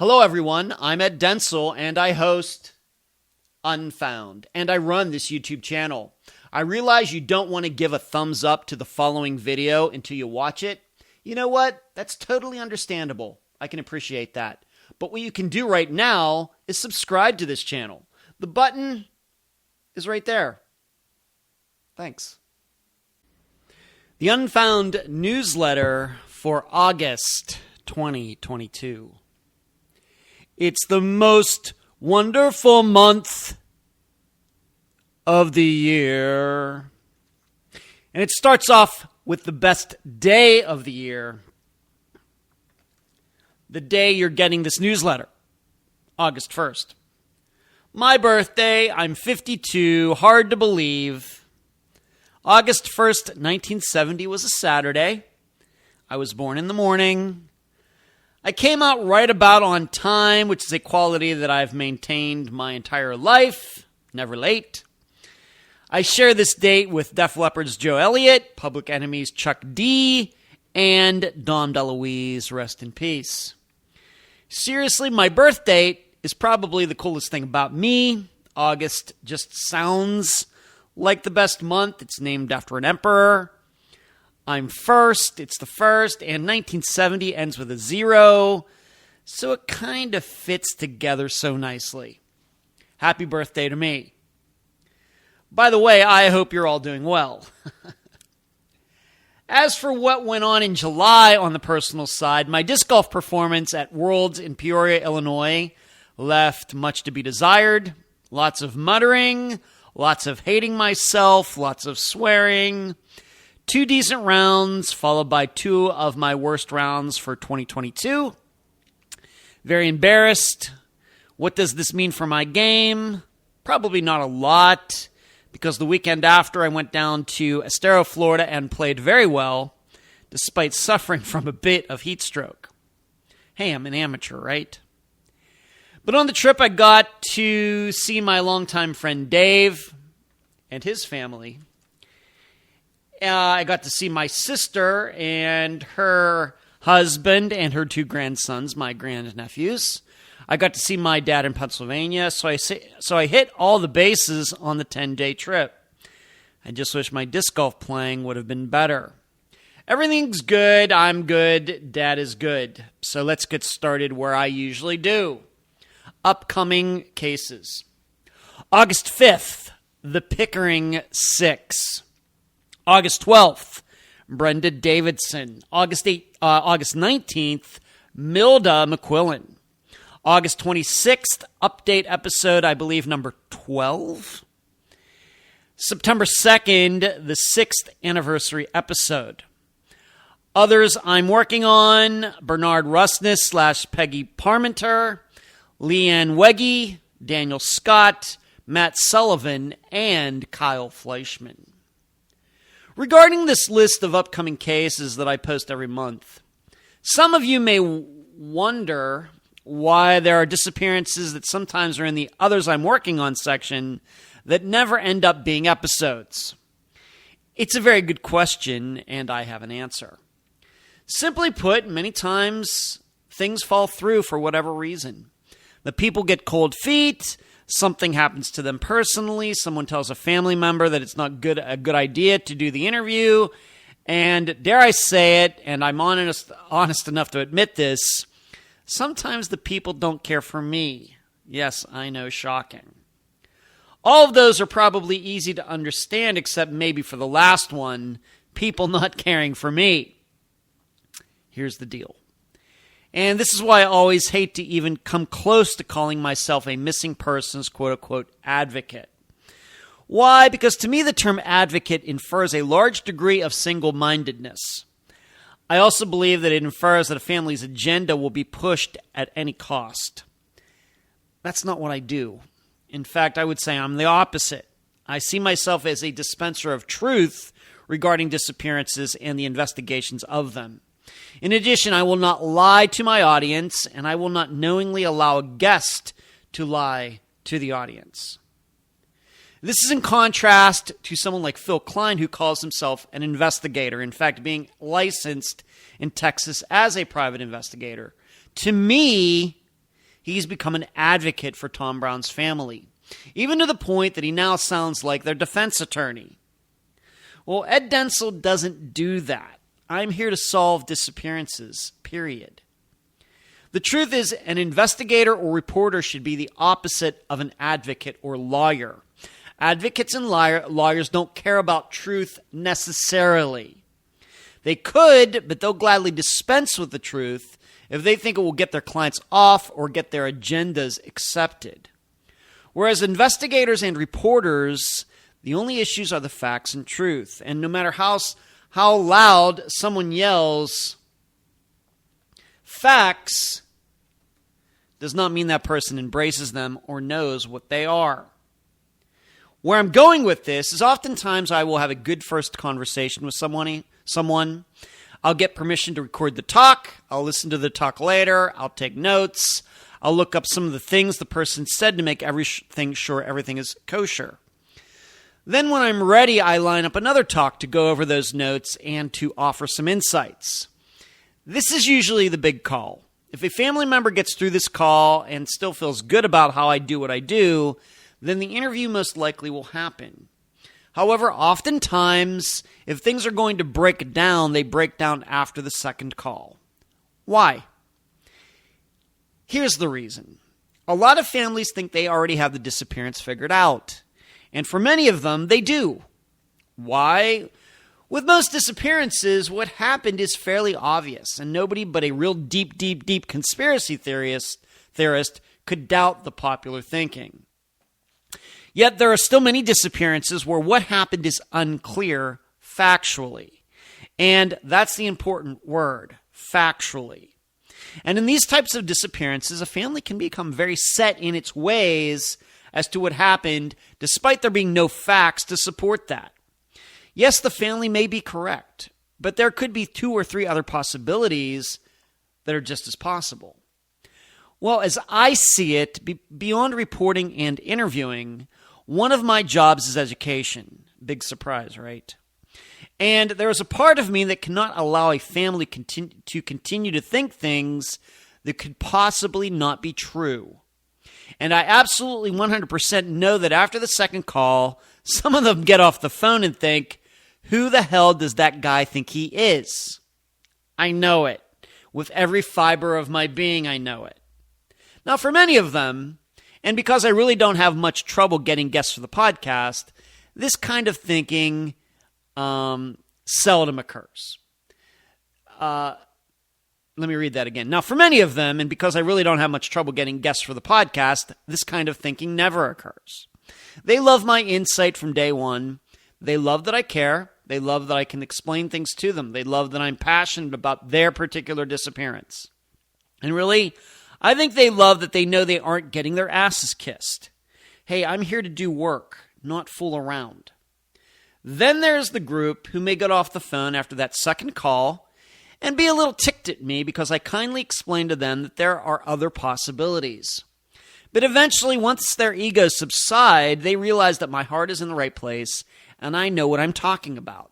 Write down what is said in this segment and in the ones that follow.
Hello, everyone. I'm Ed Densel, and I host Unfound, and I run this YouTube channel. I realize you don't want to give a thumbs up to the following video until you watch it. You know what? That's totally understandable. I can appreciate that. But what you can do right now is subscribe to this channel. The button is right there. Thanks. The Unfound newsletter for August 2022. It's the most wonderful month of the year. And it starts off with the best day of the year. The day you're getting this newsletter, August 1st. My birthday, I'm 52, hard to believe. August 1st, 1970 was a Saturday. I was born in the morning. I came out right about on time, which is a quality that I've maintained my entire life. Never late. I share this date with Def Leppard's Joe Elliott, Public Enemy's Chuck D, and Dom DeLuise, rest in peace. Seriously, my birth date is probably the coolest thing about me. August just sounds like the best month. It's named after an emperor. I'm first, it's the first, and 1970 ends with a 0, so it kind of fits together so nicely. Happy birthday to me. By the way, I hope you're all doing well. As for what went on in July on the personal side, my disc golf performance at Worlds in Peoria, Illinois, left much to be desired. Lots of muttering, lots of hating myself, lots of swearing. 2 decent rounds, followed by 2 of my worst rounds for 2022. Very embarrassed. What does this mean for my game? Probably not a lot, because the weekend after I went down to Estero, Florida, and played very well, despite suffering from a bit of heat stroke. Hey, I'm an amateur, right? But on the trip, I got to see my longtime friend Dave and his family. I got to see my sister and her husband and her 2 grandsons, my grandnephews. I got to see my dad in Pennsylvania, so I hit all the bases on the 10-day trip. I just wish my disc golf playing would have been better. Everything's good, I'm good, Dad is good. So let's get started where I usually do. Upcoming cases. August 5th, the Pickering 6. August 12th, Brenda Davidson. August 19th, Milda McQuillan. August 26th, update episode, I believe, number 12. September 2nd, the 6th anniversary episode. Others I'm working on, Bernard Rusness / Peggy Parmenter, Leanne Wegge, Daniel Scott, Matt Sullivan, and Kyle Fleischman. Regarding this list of upcoming cases that I post every month, some of you may wonder why there are disappearances that sometimes are in the Others I'm Working On section that never end up being episodes. It's a very good question, and I have an answer. Simply put, many times things fall through for whatever reason. The people get cold feet. Something happens to them personally. Someone tells a family member that it's not a good idea to do the interview. And dare I say it, and I'm honest enough to admit this, sometimes the people don't care for me. Yes, I know, shocking. All of those are probably easy to understand, except maybe for the last one, people not caring for me. Here's the deal. And this is why I always hate to even come close to calling myself a missing persons quote-unquote advocate. Why? Because to me the term advocate infers a large degree of single-mindedness. I also believe that it infers that a family's agenda will be pushed at any cost. That's not what I do. In fact, I would say I'm the opposite. I see myself as a dispenser of truth regarding disappearances and the investigations of them. In addition, I will not lie to my audience, and I will not knowingly allow a guest to lie to the audience. This is in contrast to someone like Phil Klein, who calls himself an investigator, in fact, being licensed in Texas as a private investigator. To me, he's become an advocate for Tom Brown's family, even to the point that he now sounds like their defense attorney. Well, Ed Dentzel doesn't do that. I'm here to solve disappearances, period. The truth is, an investigator or reporter should be the opposite of an advocate or lawyer. Advocates and lawyers don't care about truth necessarily. They could, but they'll gladly dispense with the truth if they think it will get their clients off or get their agendas accepted. Whereas investigators and reporters, the only issues are the facts and truth. And no matter how loud someone yells, facts does not mean that person embraces them or knows what they are. Where I'm going with this is oftentimes I will have a good first conversation with someone. I'll get permission to record the talk. I'll listen to the talk later. I'll take notes. I'll look up some of the things the person said to make everything sure everything is kosher. Then when I'm ready, I line up another talk to go over those notes and to offer some insights. This is usually the big call. If a family member gets through this call and still feels good about how I do what I do, then the interview most likely will happen. However, oftentimes, if things are going to break down, they break down after the second call. Why? Here's the reason. A lot of families think they already have the disappearance figured out. And for many of them, they do. Why? With most disappearances, what happened is fairly obvious, and nobody but a real deep conspiracy theorist could doubt the popular thinking. Yet there are still many disappearances where what happened is unclear factually. And that's the important word, factually. And in these types of disappearances, a family can become very set in its ways as to what happened, despite there being no facts to support that. Yes, the family may be correct, but there could be 2 or 3 other possibilities that are just as possible. Well, as I see it, beyond reporting and interviewing, one of my jobs is education. Big surprise, right? And there is a part of me that cannot allow a family to continue to think things that could possibly not be true. And I absolutely 100% know that after the second call, some of them get off the phone and think, who the hell does that guy think he is? I know it. With every fiber of my being, I know it. Now, for many of them, and because I really don't have much trouble getting guests for the podcast, this kind of thinking seldom occurs. Let me read that again. Now, for many of them, and because I really don't have much trouble getting guests for the podcast, this kind of thinking never occurs. They love my insight from day one. They love that I care. They love that I can explain things to them. They love that I'm passionate about their particular disappearance. And really, I think they love that they know they aren't getting their asses kissed. Hey, I'm here to do work, not fool around. Then there's the group who may get off the phone after that second call and be a little ticked at me because I kindly explained to them that there are other possibilities. But eventually, once their egos subside, they realize that my heart is in the right place and I know what I'm talking about.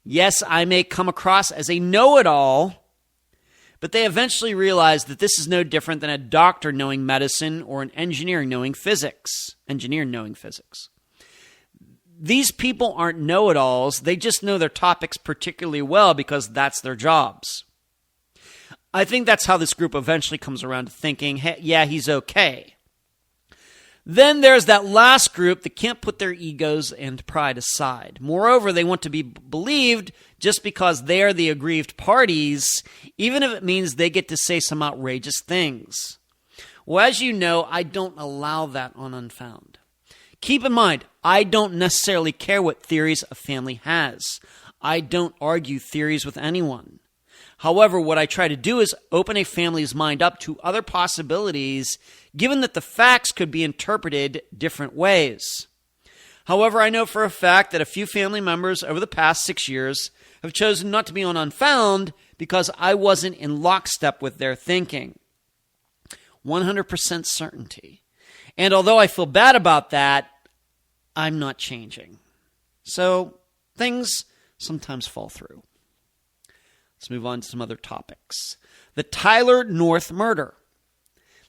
Yes, I may come across as a know-it-all, but they eventually realize that this is no different than a doctor knowing medicine or an engineer knowing physics. These people aren't know-it-alls. They just know their topics particularly well because that's their jobs. I think that's how this group eventually comes around to thinking, hey, yeah, he's okay. Then there's that last group that can't put their egos and pride aside. Moreover, they want to be believed just because they are the aggrieved parties, even if it means they get to say some outrageous things. Well, as you know, I don't allow that on Unfound. Keep in mind, I don't necessarily care what theories a family has. I don't argue theories with anyone. However, what I try to do is open a family's mind up to other possibilities, given that the facts could be interpreted different ways. However, I know for a fact that a few family members over the past 6 years have chosen not to be on Unfound because I wasn't in lockstep with their thinking. 100% certainty. And although I feel bad about that, I'm not changing. So things sometimes fall through. Let's move on to some other topics. The Tyler North murder.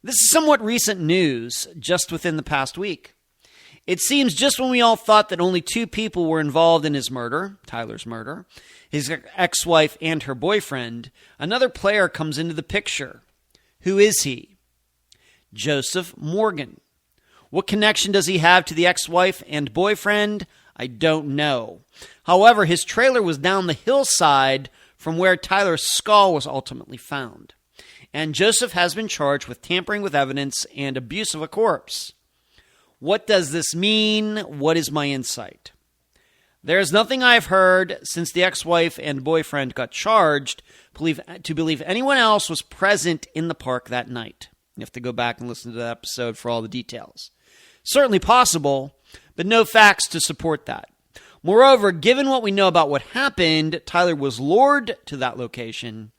This is somewhat recent news, just within the past week. It seems just when we all thought that only two people were involved in his murder, Tyler's murder, his ex-wife and her boyfriend, another player comes into the picture. Who is he? Joseph Morgan. What connection does he have to the ex-wife and boyfriend? I don't know. However, his trailer was down the hillside from where Tyler's skull was ultimately found. And Joseph has been charged with tampering with evidence and abuse of a corpse. What does this mean? What is my insight? There is nothing I've heard since the ex-wife and boyfriend got charged to believe anyone else was present in the park that night. You have to go back and listen to that episode for all the details. Certainly possible, but no facts to support that. Moreover, given what we know about what happened, Tyler was lured to that location.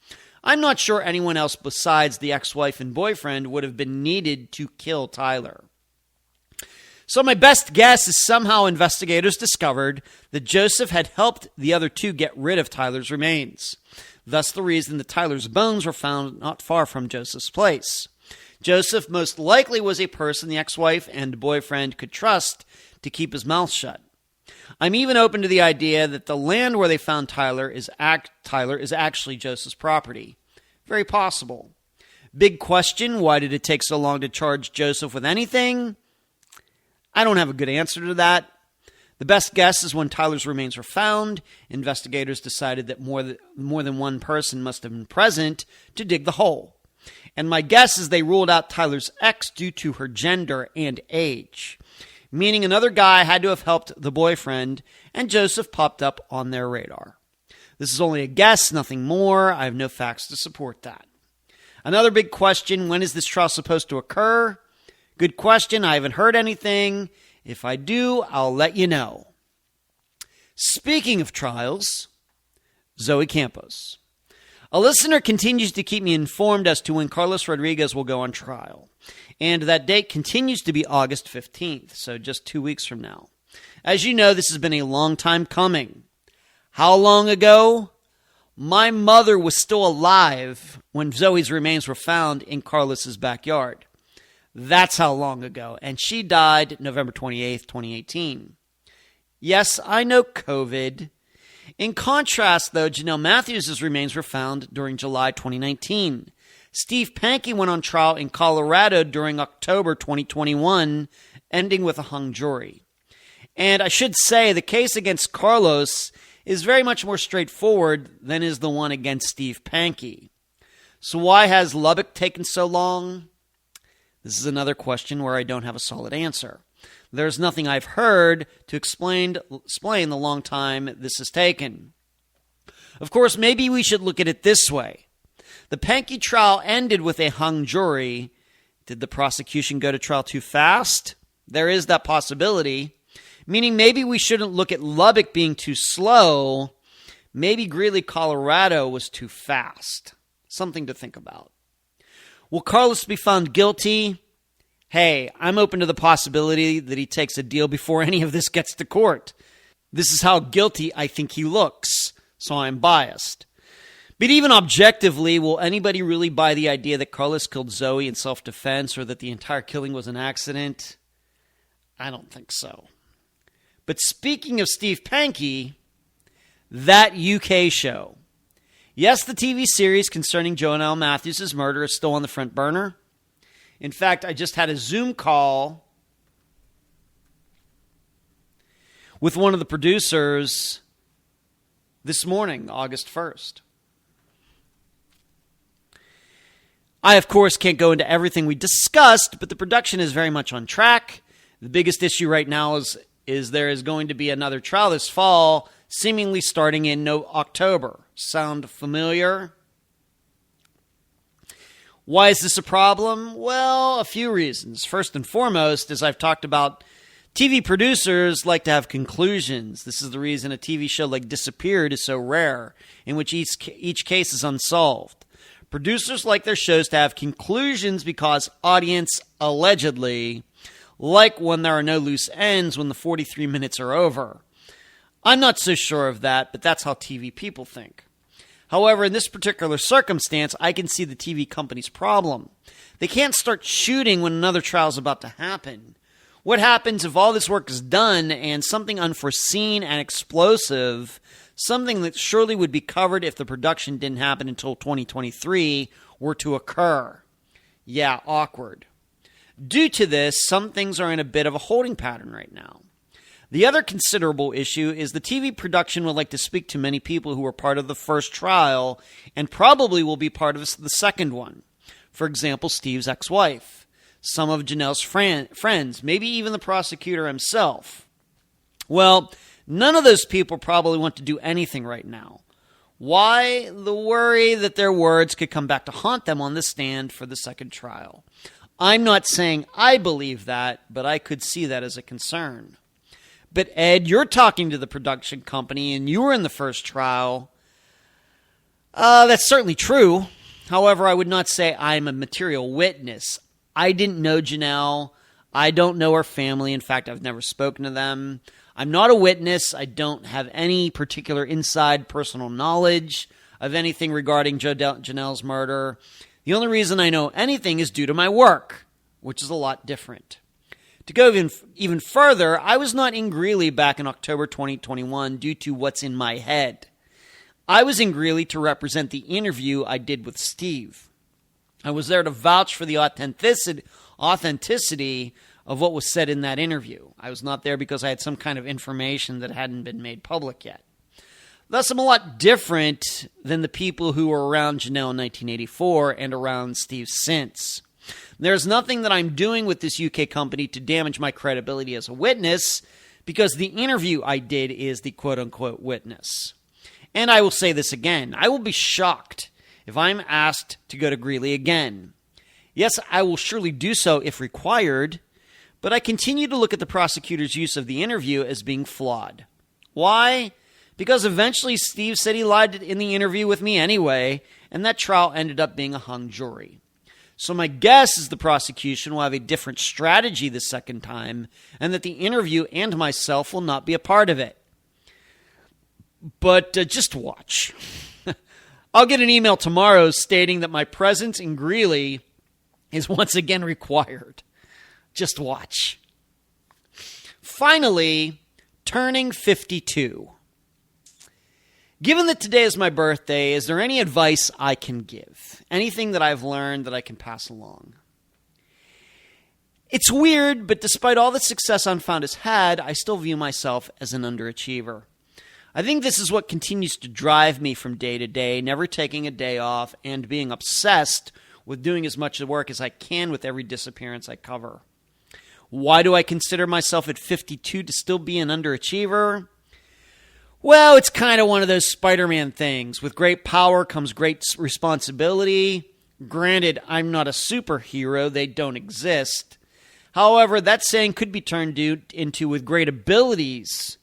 I'm not sure anyone else besides the ex-wife and boyfriend would have been needed to kill Tyler. So my best guess is somehow investigators discovered that Joseph had helped the other two get rid of Tyler's remains. Thus the reason that Tyler's bones were found not far from Joseph's place. Joseph most likely was a person the ex-wife and boyfriend could trust to keep his mouth shut. I'm even open to the idea that the land where they found Tyler is actually Joseph's property. Very possible. Big question, why did it take so long to charge Joseph with anything? I don't have a good answer to that. The best guess is when Tyler's remains were found, investigators decided that more than one person must have been present to dig the hole. And my guess is they ruled out Tyler's ex due to her gender and age, meaning another guy had to have helped the boyfriend, and Joseph popped up on their radar. This is only a guess, nothing more. I have no facts to support that. Another big question, when is this trial supposed to occur? Good question. I haven't heard anything. If I do, I'll let you know. Speaking of trials, Zoe Campos. A listener continues to keep me informed as to when Carlos Rodriguez will go on trial. And that date continues to be August 15th, so just 2 weeks from now. As you know, this has been a long time coming. How long ago? My mother was still alive when Zoe's remains were found in Carlos's backyard. That's how long ago. And she died November 28th, 2018. Yes, I know COVID. In contrast, though, Janelle Matthews' remains were found during July 2019. Steve Pankey went on trial in Colorado during October 2021, ending with a hung jury. And I should say the case against Carlos is very much more straightforward than is the one against Steve Pankey. So why has Lubbock taken so long? This is another question where I don't have a solid answer. There's nothing I've heard to explain the long time this has taken. Of course, maybe we should look at it this way. The Pankey trial ended with a hung jury. Did the prosecution go to trial too fast? There is that possibility. Meaning maybe we shouldn't look at Lubbock being too slow. Maybe Greeley, Colorado was too fast. Something to think about. Will Carlos be found guilty? Hey, I'm open to the possibility that he takes a deal before any of this gets to court. This is how guilty I think he looks, so I'm biased. But even objectively, will anybody really buy the idea that Carlos killed Zoe in self-defense or that the entire killing was an accident? I don't think so. But speaking of Steve Pankey, that UK show. Yes, the TV series concerning Janelle Matthews' murder is still on the front burner. In fact, I just had a Zoom call with one of the producers this morning, August 1st. I, of course, can't go into everything we discussed, but the production is very much on track. The biggest issue right now is there is going to be another trial this fall, seemingly starting in October. Sound familiar? Why is this a problem? Well, a few reasons. First and foremost, as I've talked about, TV producers like to have conclusions. This is the reason a TV show like Disappeared is so rare, in which each case is unsolved. Producers like their shows to have conclusions because audience allegedly like when there are no loose ends when the 43 minutes are over. I'm not so sure of that, but that's how TV people think. However, in this particular circumstance, I can see the TV company's problem. They can't start shooting when another trial is about to happen. What happens if all this work is done and something unforeseen and explosive, something that surely would be covered if the production didn't happen until 2023, were to occur? Yeah, awkward. Due to this, some things are in a bit of a holding pattern right now. The other considerable issue is the TV production would like to speak to many people who were part of the first trial and probably will be part of the second one. For example, Steve's ex-wife, some of Janelle's friends, maybe even the prosecutor himself. Well, none of those people probably want to do anything right now. Why? The worry that their words could come back to haunt them on the stand for the second trial. I'm not saying I believe that, but I could see that as a concern. But Ed, you're talking to the production company and you were in the first trial. That's certainly true. However, I would not say I'm a material witness. I didn't know Janelle. I don't know her family. In fact, I've never spoken to them. I'm not a witness. I don't have any particular inside personal knowledge of anything regarding Janelle's murder. The only reason I know anything is due to my work, which is a lot different. To go even further, I was not in Greeley back in October 2021 due to what's in my head. I was in Greeley to represent the interview I did with Steve. I was there to vouch for the authenticity of what was said in that interview. I was not there because I had some kind of information that hadn't been made public yet. Thus, I'm a lot different than the people who were around Janelle in 1984 and around Steve since. There's nothing that I'm doing with this UK company to damage my credibility as a witness because the interview I did is the quote-unquote witness. And I will say this again. I will be shocked if I'm asked to go to Greeley again. Yes, I will surely do so if required, but I continue to look at the prosecutor's use of the interview as being flawed. Why? Because eventually Steve said he lied in the interview with me anyway, and that trial ended up being a hung jury. So my guess is the prosecution will have a different strategy the second time, and that the interview and myself will not be a part of it. But just watch. I'll get an email tomorrow stating that my presence in Greeley is once again required. Just watch. Finally, turning 52. Given that today is my birthday, is there any advice I can give? Anything that I've learned that I can pass along? It's weird, but despite all the success Unfound has had, I still view myself as an underachiever. I think this is what continues to drive me from day to day, never taking a day off and being obsessed with doing as much work as I can with every disappearance I cover. Why do I consider myself at 52 to still be an underachiever? Well, it's kind of one of those Spider-Man things. With great power comes great responsibility. Granted, I'm not a superhero. They don't exist. However, that saying could be turned into with great abilities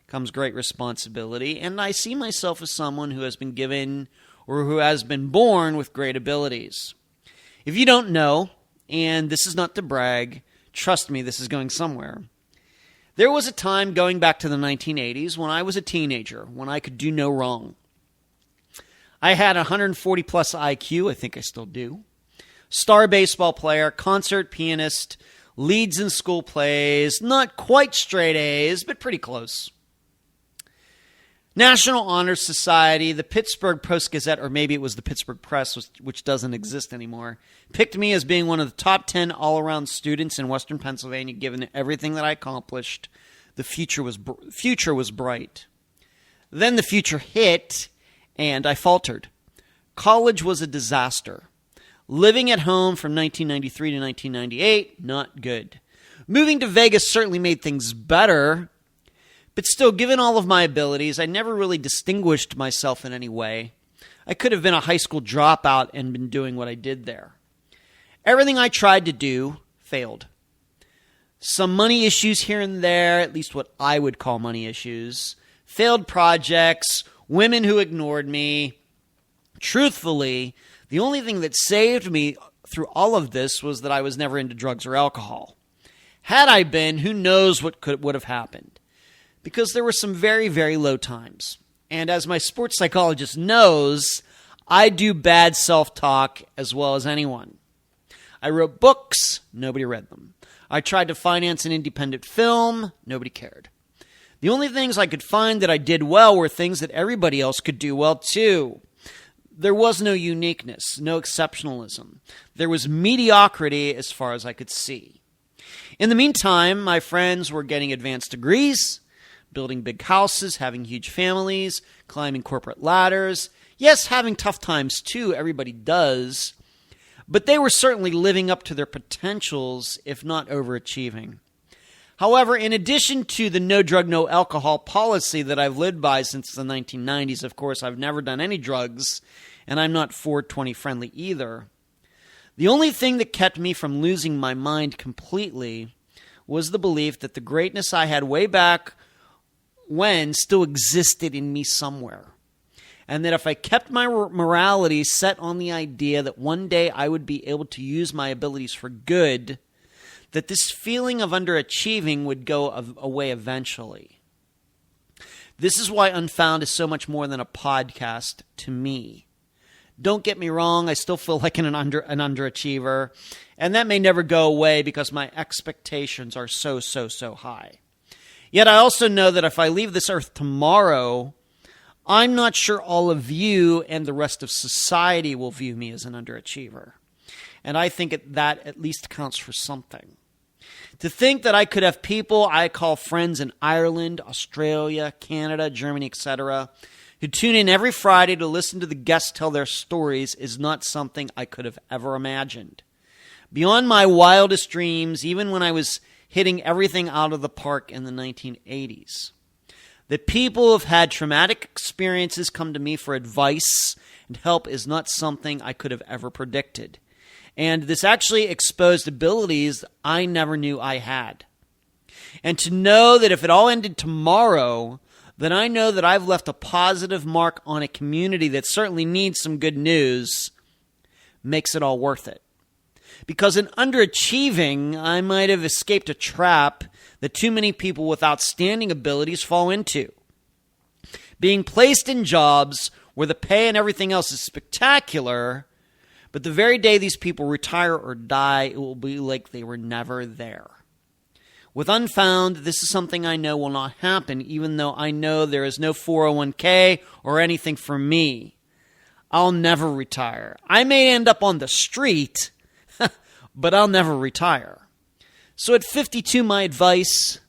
comes great responsibility. And I see myself as someone who has been given or who has been born with great abilities. If you don't know, and this is not to brag, trust me, this is going somewhere. There was a time going back to the 1980s when I was a teenager, when I could do no wrong. I had 140 plus IQ, I think I still do. Star baseball player, concert pianist, leads in school plays, not quite straight A's, but pretty close. National Honor Society, the Pittsburgh Post-Gazette, or maybe it was the Pittsburgh Press, which doesn't exist anymore, picked me as being one of the top 10 all-around students in Western Pennsylvania, given everything that I accomplished. The future was bright. Then the future hit, and I faltered. College was a disaster. Living at home from 1993 to 1998, not good. Moving to Vegas certainly made things better, but still, given all of my abilities, I never really distinguished myself in any way. I could have been a high school dropout and been doing what I did there. Everything I tried to do failed. Some money issues here and there, at least what I would call money issues. Failed projects, women who ignored me. Truthfully, the only thing that saved me through all of this was that I was never into drugs or alcohol. Had I been, who knows what would have happened. Because there were some very, very low times. And as my sports psychologist knows, I do bad self-talk as well as anyone. I wrote books. Nobody read them. I tried to finance an independent film. Nobody cared. The only things I could find that I did well were things that everybody else could do well too. There was no uniqueness, no exceptionalism. There was mediocrity as far as I could see. In the meantime, my friends were getting advanced degrees, building big houses, having huge families, climbing corporate ladders. Yes, having tough times too, everybody does. But they were certainly living up to their potentials, if not overachieving. However, in addition to the no drug, no alcohol policy that I've lived by since the 1990s, of course, I've never done any drugs, and I'm not 420 friendly either. The only thing that kept me from losing my mind completely was the belief that the greatness I had way back when still existed in me somewhere. And that if I kept my morality set on the idea that one day I would be able to use my abilities for good, that this feeling of underachieving would go away eventually. This is why Unfound is so much more than a podcast to me. Don't get me wrong, I still feel like an underachiever, and that may never go away because my expectations are so high. Yet I also know that if I leave this earth tomorrow, I'm not sure all of you and the rest of society will view me as an underachiever. And I think that at least counts for something. To think that I could have people I call friends in Ireland, Australia, Canada, Germany, etc., who tune in every Friday to listen to the guests tell their stories is not something I could have ever imagined. Beyond my wildest dreams, even when I was hitting everything out of the park in the 1980s. That people who have had traumatic experiences come to me for advice and help is not something I could have ever predicted. And this actually exposed abilities I never knew I had. And to know that if it all ended tomorrow, then I know that I've left a positive mark on a community that certainly needs some good news, makes it all worth it. Because in underachieving, I might have escaped a trap that too many people with outstanding abilities fall into. Being placed in jobs where the pay and everything else is spectacular, but the very day these people retire or die, it will be like they were never there. With Unfound, this is something I know will not happen, even though I know there is no 401k or anything for me. I'll never retire. I may end up on the street, but I'll never retire. So at 52, my advice,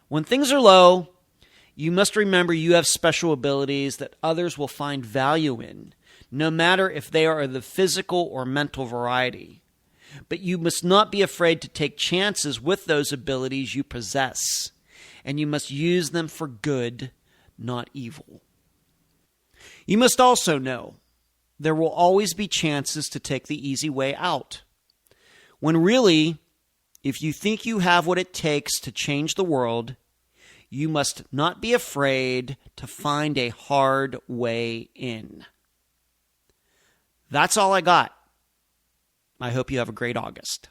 when things are low, you must remember you have special abilities that others will find value in, no matter if they are of the physical or mental variety. But you must not be afraid to take chances with those abilities you possess, and you must use them for good, not evil. You must also know there will always be chances to take the easy way out. When really, if you think you have what it takes to change the world, you must not be afraid to find a hard way in. That's all I got. I hope you have a great August.